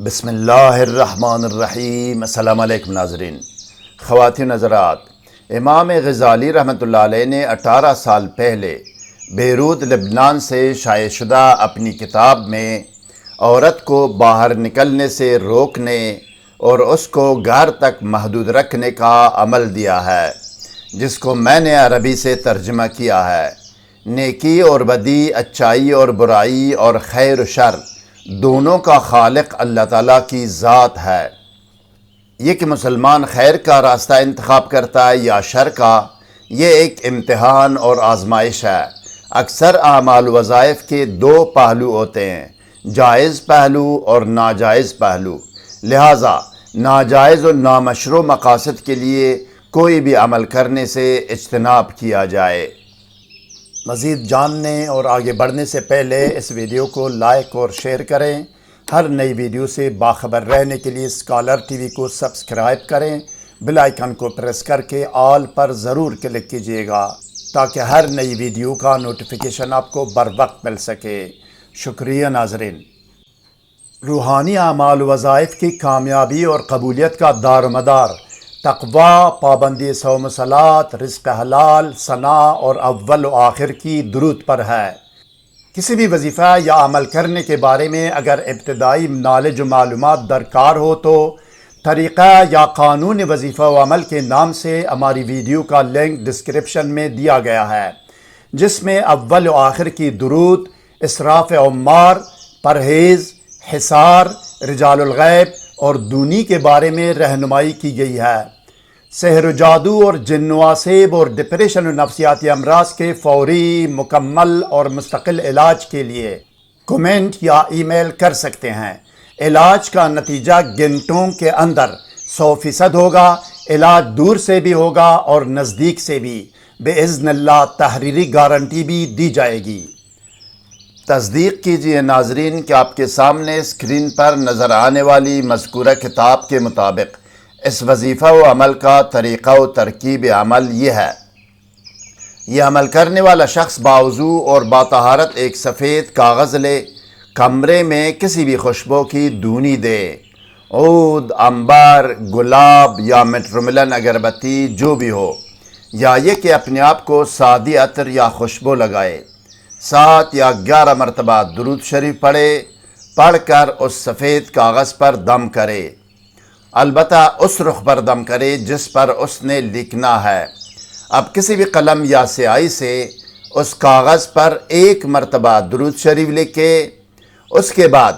بسم اللہ الرحمن الرحیم۔ السلام علیکم ناظرین، خواتین حضرات، امام غزالی رحمۃ اللہ علیہ نے 18 سال پہلے بیروت لبنان سے شائع شدہ اپنی کتاب میں عورت کو باہر نکلنے سے روکنے اور اس کو گھر تک محدود رکھنے کا عمل دیا ہے، جس کو میں نے عربی سے ترجمہ کیا ہے۔ نیکی اور بدی، اچائی اور برائی اور خیر و شر دونوں کا خالق اللہ تعالیٰ کی ذات ہے۔ یہ کہ مسلمان خیر کا راستہ انتخاب کرتا ہے یا شر کا، یہ ایک امتحان اور آزمائش ہے۔ اکثر اعمال و وظائف کے دو پہلو ہوتے ہیں، جائز پہلو اور ناجائز پہلو۔ لہٰذا ناجائز و نامشروع مقاصد کے لیے کوئی بھی عمل کرنے سے اجتناب کیا جائے۔ مزید جاننے اور آگے بڑھنے سے پہلے اس ویڈیو کو لائک اور شیئر کریں۔ ہر نئی ویڈیو سے باخبر رہنے کے لیے اسکالر ٹی وی کو سبسکرائب کریں، بیل آئیکن کو پریس کر کے آل پر ضرور کلک کیجیے گا تاکہ ہر نئی ویڈیو کا نوٹیفیکیشن آپ کو بر وقت مل سکے۔ شکریہ ناظرین۔ روحانی اعمال و وظائف کی کامیابی اور قبولیت کا دار و مدار تقویٰ، پابندی صوم و صلاۃ، رزق حلال، ثناء اور اول و آخر کی درود پر ہے۔ کسی بھی وظیفہ یا عمل کرنے کے بارے میں اگر ابتدائی نالج و معلومات درکار ہو تو طریقہ یا قانون وظیفہ و عمل کے نام سے ہماری ویڈیو کا لنک ڈسکرپشن میں دیا گیا ہے، جس میں اول و آخر کی درود، اسراف عمار، پرہیز، حصار، رجال الغیب اور دونی کے بارے میں رہنمائی کی گئی ہے۔ سحر و جادو اور جن و عصیب اور ڈپریشن و نفسیاتی امراض کے فوری، مکمل اور مستقل علاج کے لیے کمنٹ یا ای میل کر سکتے ہیں۔ علاج کا نتیجہ گھنٹوں کے اندر 100% ہوگا۔ علاج دور سے بھی ہوگا اور نزدیک سے بھی، باذن اللہ تحریری گارنٹی بھی دی جائے گی۔ تصدیق کیجیے ناظرین کہ آپ کے سامنے اسکرین پر نظر آنے والی مذکورہ کتاب کے مطابق اس وظیفہ و عمل کا طریقہ و ترکیب عمل یہ ہے۔ یہ عمل کرنے والا شخص باوضو اور باطہارت ایک سفید کاغذ لے، کمرے میں کسی بھی خوشبو کی دونی دے، عود، عنبر، گلاب یا میٹروملن اگربتی جو بھی ہو، یا یہ کہ اپنے آپ کو سادی عطر یا خوشبو لگائے۔ 7 یا 11 مرتبہ درود شریف پڑھ کر اس سفید کاغذ پر دم کرے، البتہ اس رخ پر دم کرے جس پر اس نے لکھنا ہے۔ اب کسی بھی قلم یا سیاہی سے اس کاغذ پر 1 مرتبہ درود شریف لکھے، اس کے بعد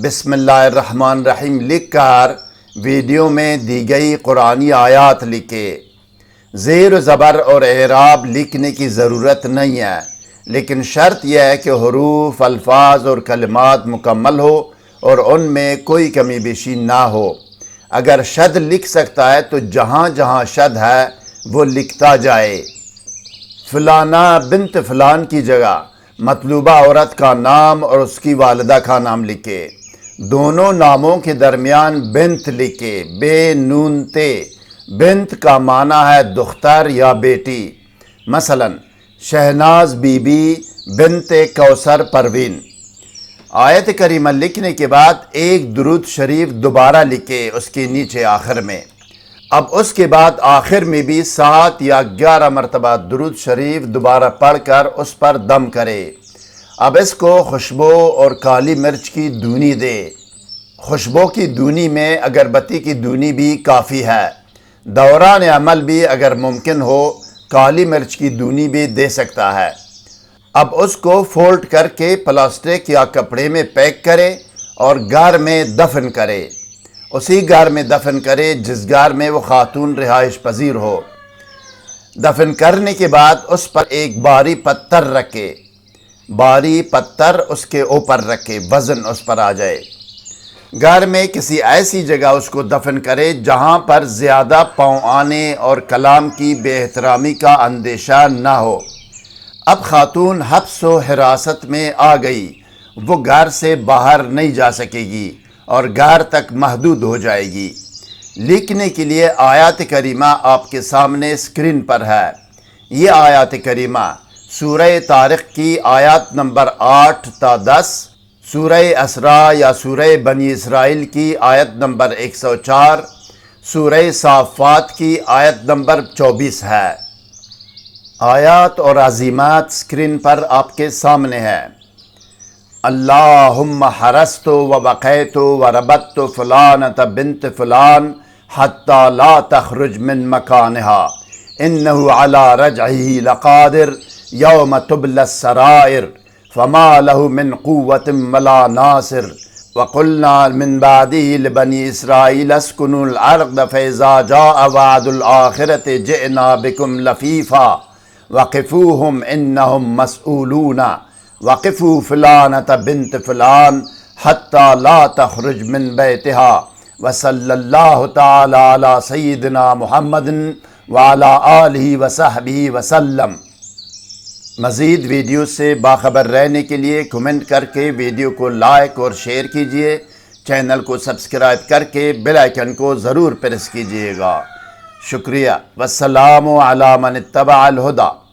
بسم اللہ الرحمن الرحیم لکھ کر ویڈیو میں دی گئی قرآنی آیات لکھے۔ زیر و زبر اور اعراب لکھنے کی ضرورت نہیں ہے، لیکن شرط یہ ہے کہ حروف، الفاظ اور کلمات مکمل ہو اور ان میں کوئی کمی بیشی نہ ہو۔ اگر شد لکھ سکتا ہے تو جہاں جہاں شد ہے وہ لکھتا جائے۔ فلانا بنت فلان کی جگہ مطلوبہ عورت کا نام اور اس کی والدہ کا نام لکھے۔ دونوں ناموں کے درمیان بنت لکھے، بے نون تے۔ بنت کا معنی ہے دختر یا بیٹی، مثلا شہناز بی بی بنت کوثر پروین۔ آیت کریمہ لکھنے کے بعد ایک درود شریف دوبارہ لکھے اس کے نیچے آخر میں۔ اب اس کے بعد آخر میں بھی 7 یا 11 مرتبہ درود شریف دوبارہ پڑھ کر اس پر دم کرے۔ اب اس کو خوشبو اور کالی مرچ کی دونی دے۔ خوشبو کی دونی میں اگربتی کی دونی بھی کافی ہے۔ دوران عمل بھی اگر ممکن ہو کالی مرچ کی دونی بھی دے سکتا ہے۔ اب اس کو فولڈ کر کے پلاسٹک یا کپڑے میں پیک کرے اور گھر میں دفن کرے۔ اسی گھر میں دفن کرے جس گھر میں وہ خاتون رہائش پذیر ہو۔ دفن کرنے کے بعد اس پر ایک بھاری پتھر رکھے، بھاری پتھر اس کے اوپر رکھے، وزن اس پر آ جائے۔ گھر میں کسی ایسی جگہ اس کو دفن کرے جہاں پر زیادہ پاؤں آنے اور کلام کی بے احترامی کا اندیشہ نہ ہو۔ اب خاتون حبس و حراست میں آ گئی، وہ گھر سے باہر نہیں جا سکے گی اور گھر تک محدود ہو جائے گی۔ لکھنے کے لیے آیات کریمہ آپ کے سامنے اسکرین پر ہے۔ یہ آیات کریمہ سورہ طارق کی آیات نمبر 8 تا 10، سورہ اسراء یا سورہ بنی اسرائیل کی آیت نمبر 104، سورہ صافات کی آیت نمبر 24 ہے۔ آیات اور عظیمات اسکرین پر آپ کے سامنے ہے۔ اللہم حرست و بقیت و ربطت فلانۃ بنت فلان حتی لا تخرج من مکانہا انہ علی رجعہ لقادر یوم تبلی السرائر فما له من قوة ولا ناصر وقلنا من بعده لبني إسرائيل اسكنوا الأرض فإذا جاء وعد الآخرة جئنا بكم لفيفا وقفوهم إنهم مسؤولون وقفوا فلانة بنت فلان حتى لا تخرج من بيتها وصلى الله تعالى على سيدنا محمد وعلى آله وصحبه وسلم۔ مزید ویڈیو سے باخبر رہنے کے لیے کمنٹ کر کے ویڈیو کو لائک اور شیئر کیجئے، چینل کو سبسکرائب کر کے بیل آئیکن کو ضرور پریس کیجئے گا۔ شکریہ۔ والسلام علی من اتبع الہدی۔